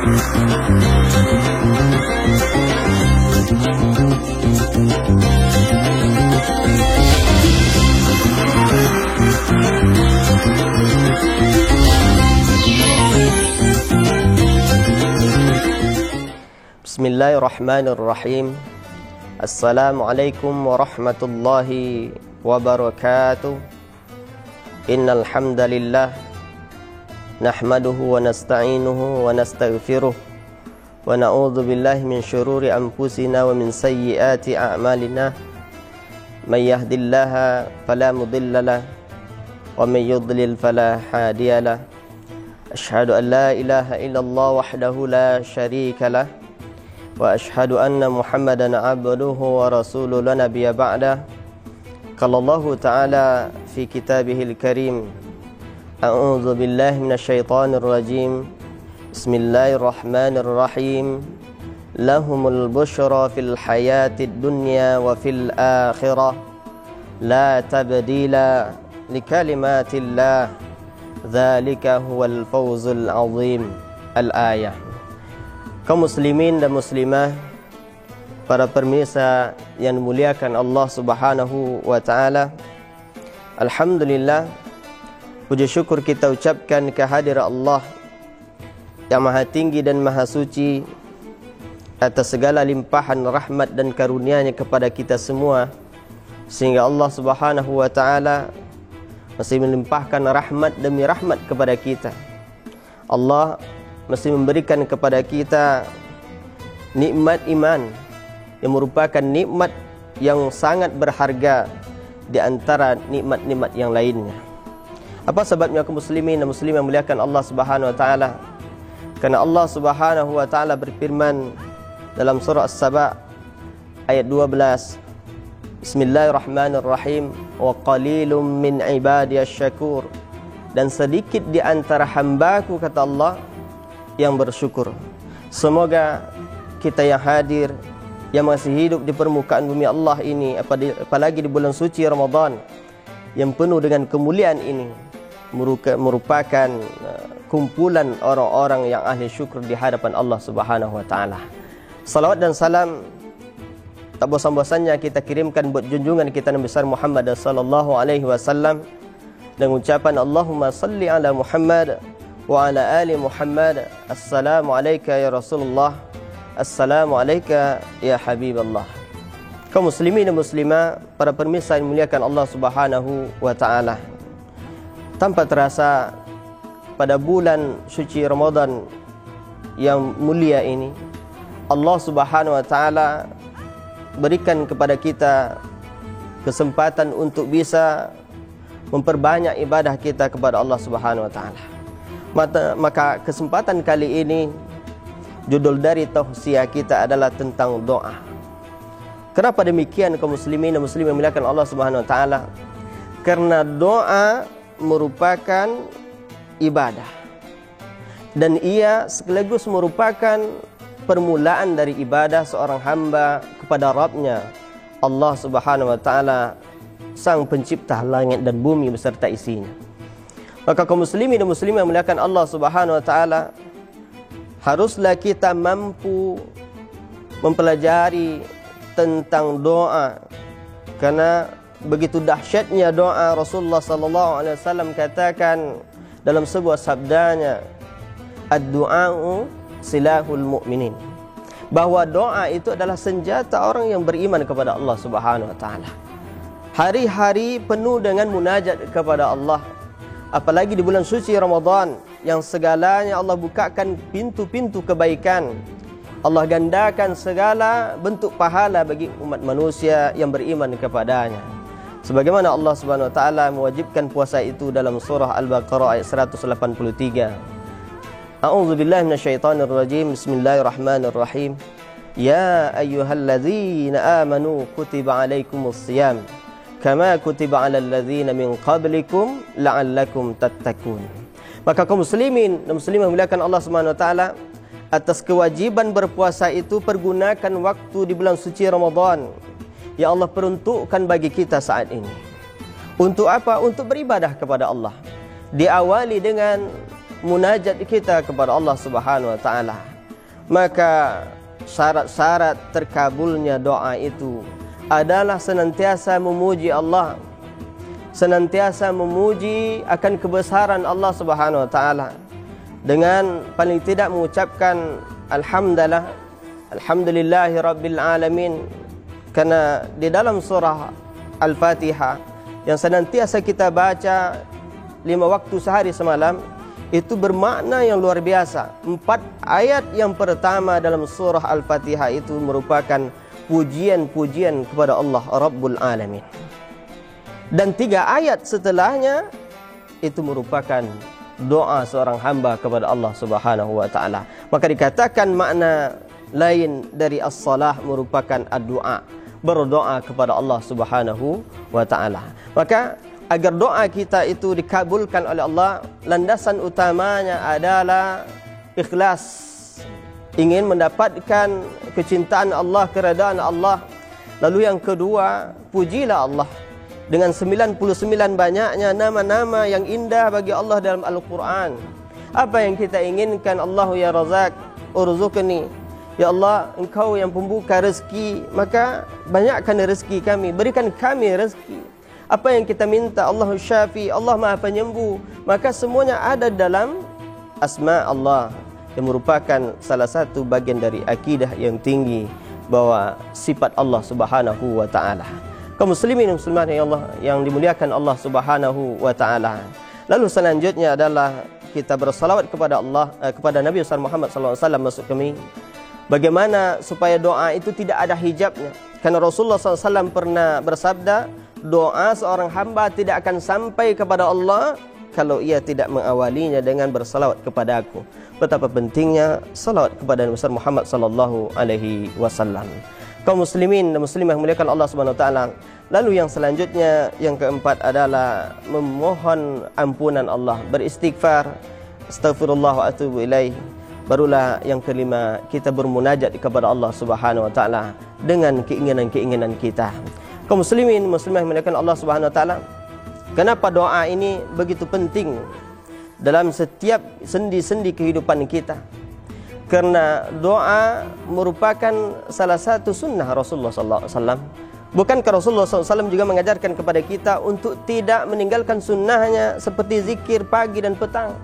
Bismillahirrahmanirrahim. Assalamualaikum warahmatullahi wabarakatuh. Innal hamdalillah nahmaduhu wa nasta'inuhu wa nastaghfiruh wa na'udzu billahi min syururi anfusina wa min sayyiati a'malina. May yahdihillahu fala mudhillalah wa may yudlil fala hadiyalah. Asyhadu an la ilaha illallah wahdahu la syarikalah wa ashhadu anna Muhammadan abduhu wa rasuluhu la nabiyya ba'dah. Qala Allah ta'ala fi kitabihil karim, a'udzu billahi minasyaitonir rajim. Bismillahirrahmanirrahim. Lahumul busyra fil hayatid dunya wa fil akhirah la tabdila likalimatillah dzalika huwal fawzul azim. Al-ayah. Kaum muslimin dan muslimah, para pemirsa yang dimuliakan Allah Subhanahu wa taala, alhamdulillah, puji syukur kita ucapkan kehadirat Allah yang maha tinggi dan maha suci atas segala limpahan rahmat dan karunia-Nya kepada kita semua, sehingga Allah Subhanahu wa taala masih melimpahkan rahmat demi rahmat kepada kita. Allah mesti memberikan kepada kita nikmat iman yang merupakan nikmat yang sangat berharga di antara nikmat-nikmat yang lainnya. Apa sebabnya kaum muslimin dan muslimah memuliakan Allah Subhanahu wa taala? Karena Allah Subhanahu wa taala berfirman dalam surah As-Saba ayat 12, Bismillahirrahmanirrahim, wa qalilum min ibadiyasy syakur, dan sedikit di antara hambaku, kata Allah, yang bersyukur. Semoga kita yang hadir, yang masih hidup di permukaan bumi Allah ini, apalagi di bulan suci Ramadan yang penuh dengan kemuliaan ini, merupakan kumpulan orang-orang yang ahli syukur di hadapan Allah Subhanahu wa taala. Salawat dan salam tak bosan-bosannya kita kirimkan buat junjungan kita Nabi besar Muhammad sallallahu alaihi wasallam dengan ucapan Allahumma salli ala Muhammad wa ala ali Muhammad. Assalamu alayka ya Rasulullah, assalamu alayka ya Habiballah. Kaum muslimin dan muslimah, para pemirsa yang dimuliakan Allah Subhanahu wa taala, tanpa terasa pada bulan suci Ramadan yang mulia ini, Allah Subhanahu wa taala berikan kepada kita kesempatan untuk bisa memperbanyak ibadah kita kepada Allah Subhanahu wa taala. Maka kesempatan kali ini, judul dari tausiah kita adalah tentang doa. Kenapa demikian kaum muslimin dan muslimah memuliakan Allah Subhanahu wa taala? Karena doa merupakan ibadah, dan ia sekaligus merupakan permulaan dari ibadah seorang hamba kepada Rabb-Nya, Allah Subhanahu wa taala, Sang Pencipta langit dan bumi beserta isinya. Maka kaum muslimin dan muslimah yang memuliakan Allah Subhanahu wa taala, haruslah kita mampu mempelajari tentang doa. Karena begitu dahsyatnya doa, Rasulullah sallallahu alaihi wasallam katakan dalam sebuah sabdanya, ad-du'a'u silahul mu'minin, bahwa doa itu adalah senjata orang yang beriman kepada Allah Subhanahu wa taala. Hari-hari penuh dengan munajat kepada Allah, apalagi di bulan suci Ramadan yang segalanya Allah bukakan pintu-pintu kebaikan. Allah gandakan segala bentuk pahala bagi umat manusia yang beriman kepadanya. Sebagaimana Allah Subhanahu wa taala mewajibkan puasa itu dalam surah Al-Baqarah ayat 183. A'udzu billahi minasyaitonir rajim. Bismillahirrahmanirrahim. Ya ayyuhalladzina amanu kutiba alaikumus shiyam kama kutiba alal ladzina min qablikum la'allakum tattaqun. Maka kaum muslimin dan muslimah memuliakan Allah Subhanahu wa taala, atas kewajiban berpuasa itu pergunakan waktu di bulan suci Ramadan yang Allah peruntukkan bagi kita saat ini. Untuk apa? Untuk beribadah kepada Allah. Diawali dengan munajat kita kepada Allah Subhanahu wa taala. Maka syarat-syarat terkabulnya doa itu adalah senantiasa memuji Allah, senantiasa memuji akan kebesaran Allah Subhanahu wa taala, dengan paling tidak mengucapkan alhamdulillahi rabbil alamin. Karena di dalam surah Al-Fatihah yang senantiasa kita baca 5 waktu sehari semalam, itu bermakna yang luar biasa. 4 ayat yang pertama dalam surah Al-Fatihah itu merupakan pujian-pujian kepada Allah Rabbul Alamin. Dan 3 ayat setelahnya itu merupakan doa seorang hamba kepada Allah Subhanahu wa taala. Maka dikatakan makna lain dari as-salah merupakan ad-du'a, berdoa kepada Allah Subhanahu wa taala. Maka agar doa kita itu dikabulkan oleh Allah, landasan utamanya adalah ikhlas, ingin mendapatkan kecintaan Allah, keredaan Allah. Lalu yang kedua, pujilah Allah dengan 99 banyaknya nama-nama yang indah bagi Allah dalam Al-Quran. Apa yang kita inginkan? Allahu ya Razak, urzuqni. Ya Allah, Engkau yang pembuka rezeki, maka banyakkan rezeki kami, berikan kami rezeki. Apa yang kita minta? Allahu Syafi, Allah Maha Penyembuh. Maka semuanya ada dalam asma Allah, yang merupakan salah satu bagian dari akidah yang tinggi bahwa sifat Allah Subhanahu wa taala. Kaum muslimin dan muslimat yang dimuliakan Allah Subhanahu wa taala. Lalu selanjutnya adalah kita bersalawat kepada Allah, kepada Nabi Muhammad SAW maksud kami. Bagaimana supaya doa itu tidak ada hijabnya? Karena Rasulullah SAW pernah bersabda, doa seorang hamba tidak akan sampai kepada Allah kalau ia tidak mengawalinya dengan bersalawat kepada aku. Betapa pentingnya salawat kepada Nabi Muhammad sallallahu alaihi wasallam. Kaum muslimin dan muslimah yang muliakan Allah Subhanahu wa taala. Lalu yang selanjutnya, yang keempat adalah memohon ampunan Allah, beristighfar, astaghfirullah wa atubu ilaih. Barulah yang kelima, kita bermunajat kepada Allah Subhanahu wa taala dengan keinginan-keinginan kita. Kaum muslimin muslimah yang muliakan Allah Subhanahu wa taala, kenapa doa ini begitu penting dalam setiap sendi-sendi kehidupan kita? Karena doa merupakan salah satu sunnah Rasulullah SAW. Bukankah Rasulullah SAW juga mengajarkan kepada kita untuk tidak meninggalkan sunnahnya seperti zikir pagi dan petang?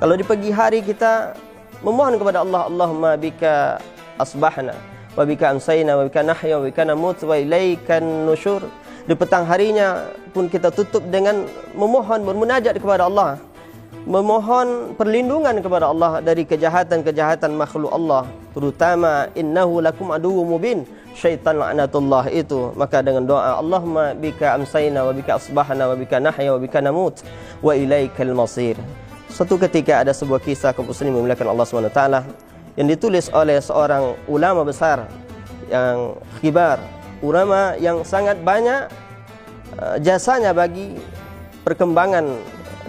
Kalau di pagi hari kita memohon kepada Allah, Allahumma bika asbahna wa bika amsayna wa bika nahya wa bika namut wa ilaikan nusyur. Di petang harinya pun kita tutup dengan memohon, bermunajat kepada Allah, memohon perlindungan kepada Allah dari kejahatan-kejahatan makhluk Allah, terutama innahu lakum aduwwum mubin, syaitan laknatullah itu. Maka dengan doa Allahumma bika amsayna wa bika asbahna wa bika nahya wa bika namut wa ilaikal masir. Suatu ketika ada sebuah kisah kaum muslimin memuliakan Allah Subhanahu wa taala yang ditulis oleh seorang ulama besar yang khibar, ulama yang sangat banyak jasanya bagi perkembangan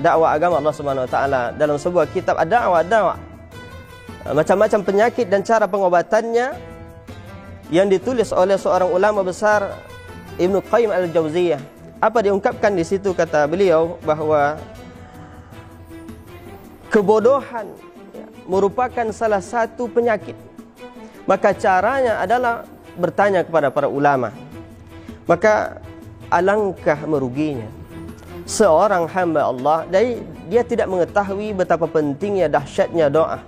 dakwah agama Allah Subhanahu wa taala. Dalam sebuah kitab ad-da'wah, macam-macam penyakit dan cara pengobatannya yang ditulis oleh seorang ulama besar, Ibnu Qayyim al-Jauziyah. Apa diungkapkan di situ? Kata beliau bahwa kebodohan merupakan salah satu penyakit. Maka caranya adalah bertanya kepada para ulama. Maka alangkah meruginya seorang hamba Allah, dia tidak mengetahui betapa pentingnya, dahsyatnya doa.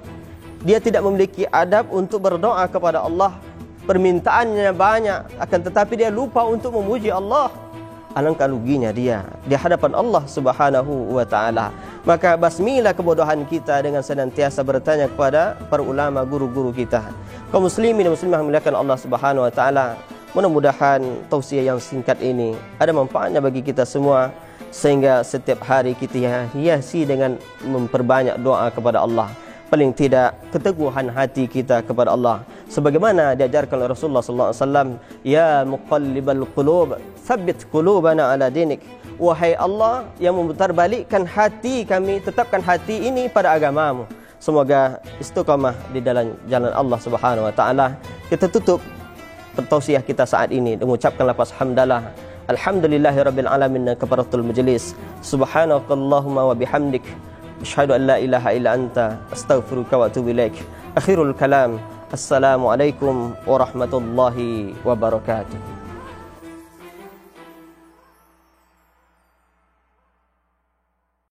Dia tidak memiliki adab untuk berdoa kepada Allah. Permintaannya banyak, akan tetapi dia lupa untuk memuji Allah. Alangkah ruginya dia di hadapan Allah Subhanahu wa taala. Maka basmilah kebodohan kita dengan senantiasa bertanya kepada para ulama, guru-guru kita. Kaum muslimin dan muslimah memuliakan Allah Subhanahu wa taala. Mudah-mudahan tausiah yang singkat ini ada manfaatnya bagi kita semua, sehingga setiap hari kita hiasi dengan memperbanyak doa kepada Allah. Paling tidak keteguhan hati kita kepada Allah, sebagaimana diajarkan oleh Rasulullah sallallahu alaihi wasallam, ya muqallibal qulub tsabbit qulubana ala dinik. Wahai Allah yang memutarbalikkan hati kami, tetapkan hati ini pada agamamu. Semoga istiqamah di dalam jalan Allah Subhanahu wa taala. Kita tutup pertausiah kita saat ini dengan mengucapkan lafaz hamdalah. Alhamdulillahirabbil alamin, kafaratul majlis. Subhanakallahumma wa bihamdik, asyhadu an la ilaha illa anta, astaghfiruka wa atubu ilaik. Akhirul kalam, Assalamualaikum warahmatullahi wabarakatuh.